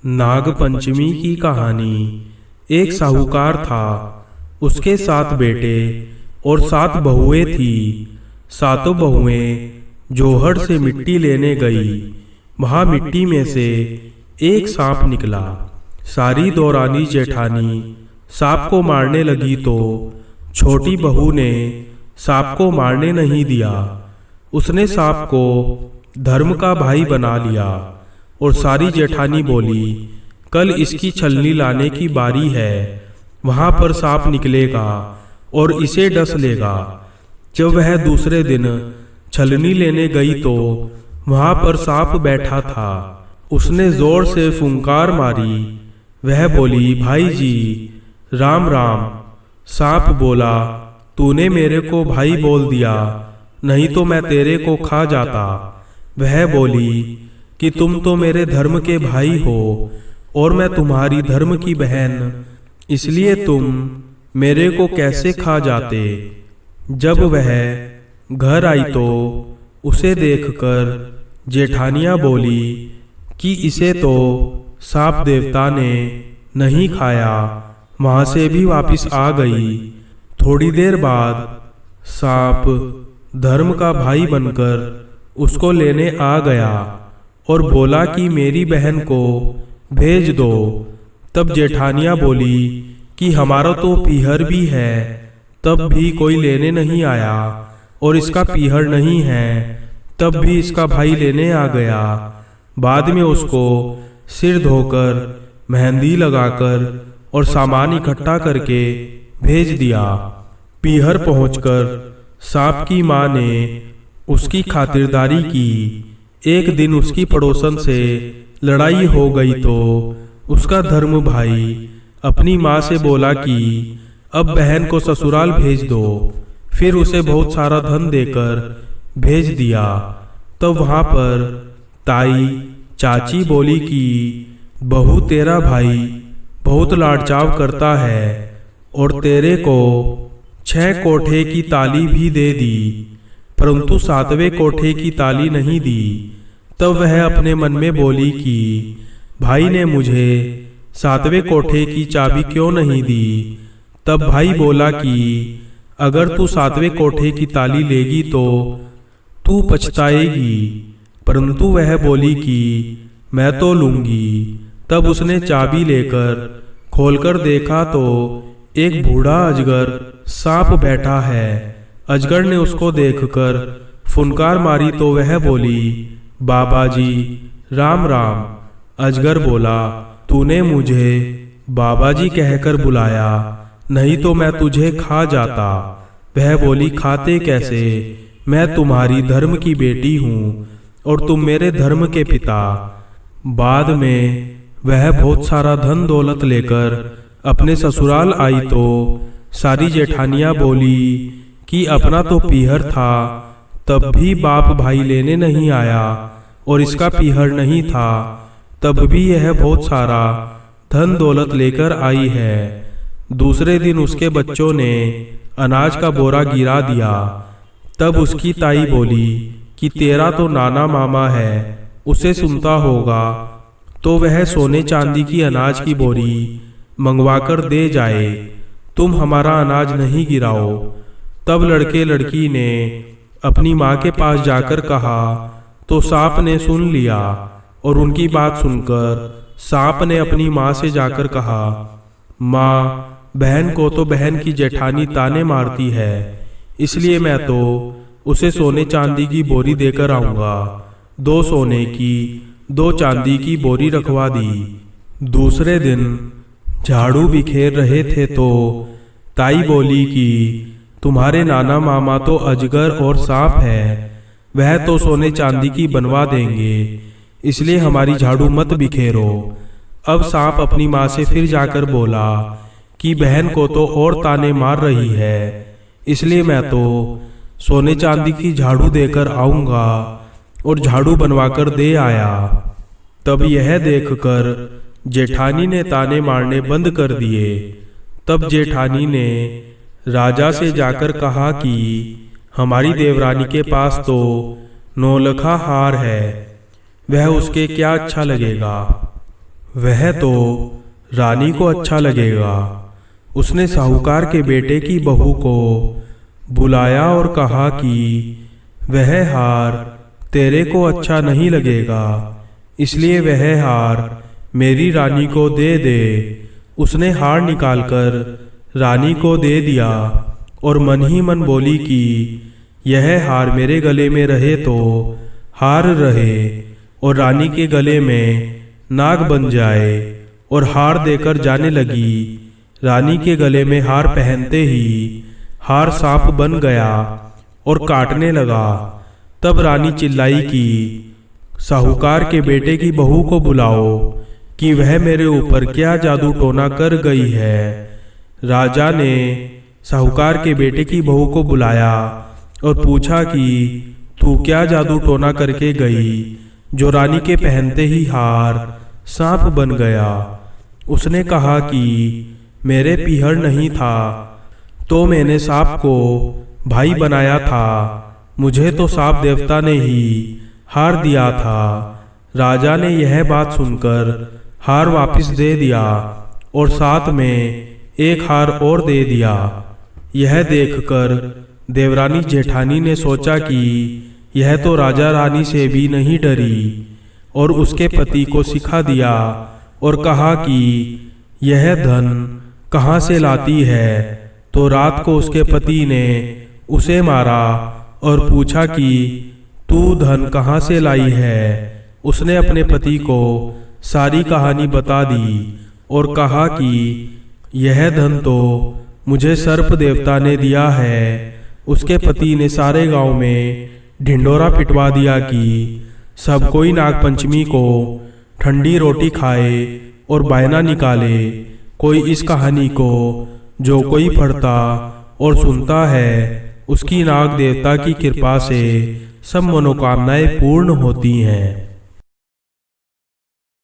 नागपंचमी की कहानी। एक साहूकार था, उसके 7 बेटे और 7 बहुएं थी। सातों बहुएं जोहड़ से मिट्टी लेने गई। वहां मिट्टी में से एक सांप निकला। सारी दौरानी जेठानी सांप को मारने लगी तो छोटी बहू ने सांप को मारने नहीं दिया। उसने सांप को धर्म का भाई बना लिया और सारी जेठानी बोली, कल इसकी छलनी लाने की बारी है। वहां पर सांप निकलेगा और इसे डस लेगा। जब वह दूसरे दिन छलनी लेने गई तो वहां पर सांप बैठा था। उसने जोर से फुंकार मारी। वह बोली, भाई जी राम राम। सांप बोला, तूने मेरे को भाई बोल दिया, नहीं तो मैं तेरे को खा जाता। वह बोली कि तुम तो मेरे धर्म के भाई हो और मैं तुम्हारी धर्म की बहन, इसलिए तुम मेरे को कैसे खा जाते। जब वह घर आई तो उसे देखकर जेठानियां बोली कि इसे तो सांप देवता ने नहीं खाया। वहां से भी वापिस आ गई। थोड़ी देर बाद सांप धर्म का भाई बनकर उसको लेने आ गया और बोला कि मेरी बहन को भेज दो। तब जेठानियां बोली कि हमारा तो पीहर भी है, तब भी कोई लेने नहीं आया, और इसका पीहर नहीं है, तब भी इसका भाई लेने आ गया। बाद में उसको सिर धोकर मेहंदी लगाकर और सामान इकट्ठा करके भेज दिया। पीहर पहुंचकर सांप की मां ने उसकी खातिरदारी की। एक दिन उसकी पड़ोसन से लड़ाई हो गई तो उसका धर्म भाई अपनी माँ से बोला कि अब बहन को ससुराल भेज दो। फिर उसे बहुत सारा धन देकर भेज दिया। तब वहां पर ताई चाची बोली कि बहू तेरा भाई बहुत लाड़चाव करता है और तेरे को 6 कोठे की ताली भी दे दी, परंतु 7वें कोठे की ताली नहीं दी। तब वह अपने मन में बोली कि भाई ने मुझे 7वें कोठे की चाबी क्यों नहीं दी। तब भाई बोला कि अगर तू 7वें कोठे की ताली लेगी तो तू पछताएगी। परंतु वह बोली कि मैं तो लूंगी। तब उसने चाबी लेकर खोलकर देखा तो एक बूढ़ा अजगर सांप बैठा है। अजगर ने उसको देखकर फुनकार मारी तो वह बोली, बाबा जी राम राम। अजगर बोला, तूने मुझे बाबा जी कहकर बुलाया, नहीं तो मैं तुझे खा जाता। वह बोली, खाते कैसे, मैं तुम्हारी धर्म की बेटी हूँ और तुम मेरे धर्म के पिता। बाद में वह बहुत सारा धन दौलत लेकर अपने ससुराल आई तो सारी जेठानियां बोली कि अपना तो पीहर था, तब भी बाप भाई लेने नहीं आया, और इसका पीहर नहीं था, तब भी यह बहुत सारा धन दौलत लेकर आई है। दूसरे दिन उसके बच्चों ने अनाज का बोरा गिरा दिया। तब उसकी ताई बोली कि तेरा तो नाना मामा है, उसे सुनता होगा तो वह सोने चांदी की अनाज की बोरी मंगवाकर दे जाए, तुम हमारा अनाज नहीं गिराओ। तब लड़के लड़की ने अपनी माँ के पास जाकर कहा तो सांप ने सुन लिया, और उनकी बात सुनकर सांप ने अपनी माँ से जाकर कहा, माँ बहन को तो बहन की जेठानी ताने मारती है, इसलिए मैं तो उसे सोने चांदी की बोरी देकर आऊंगा। 2 सोने की 2 चांदी की बोरी रखवा दी। दूसरे दिन झाड़ू बिखेर रहे थे तो ताई बोली कि तुम्हारे नाना मामा तो अजगर और सांप है, वह तो सोने चांदी की बनवा देंगे, इसलिए हमारी झाड़ू मत बिखेरो। अब सांप अपनी माँ से फिर जाकर बोला कि बहन को तो और ताने मार रही है, इसलिए मैं तो सोने चांदी की झाड़ू देकर आऊंगा, और झाड़ू बनवाकर दे आया। तब यह देखकर जेठानी ने ताने मारने बंद कर दिए। तब जेठानी ने राजा से जाकर कहा कि हमारी देवरानी के पास तो 9 लखा हार है, वह उसके क्या अच्छा लगेगा। वह तो रानी को अच्छा लगेगा। उसने साहूकार के बेटे की बहू को बुलाया और कहा कि वह हार तेरे को अच्छा नहीं लगेगा, इसलिए वह हार मेरी रानी को दे दे। उसने हार निकालकर रानी को दे दिया और मन ही मन बोली कि यह हार मेरे गले में रहे तो हार रहे और रानी के गले में नाग बन जाए। और हार देकर जाने लगी। रानी के गले में हार पहनते ही हार सांप बन गया और काटने लगा। तब रानी चिल्लाई कि साहूकार के बेटे की बहू को बुलाओ कि वह मेरे ऊपर क्या जादू टोना कर गई है। राजा ने साहूकार के बेटे की बहू को बुलाया और पूछा कि तू क्या जादू टोना करके गई जो रानी के पहनते ही हार सांप बन गया। उसने कहा कि मेरे पीहर नहीं था तो मैंने सांप को भाई बनाया था, मुझे तो सांप देवता ने ही हार दिया था। राजा ने यह बात सुनकर हार वापस दे दिया और साथ में एक हार और दे दिया। यह देखकर देवरानी जेठानी ने सोचा कि यह तो राजा रानी से भी नहीं डरी और उसके पति को सिखा दिया और कहा कि यह धन कहाँ से लाती है। तो रात को उसके पति ने उसे मारा और पूछा कि तू धन कहाँ से लाई है। उसने अपने पति को सारी कहानी बता दी और कहा कि यह धन तो मुझे सर्प देवता ने दिया है। उसके पति ने सारे गांव में ढिंडोरा पिटवा दिया कि सब कोई नागपंचमी को ठंडी रोटी खाए और बायना निकाले। कोई इस कहानी को जो कोई पढ़ता और सुनता है उसकी नाग देवता की कृपा से सब मनोकामनाएं पूर्ण होती हैं।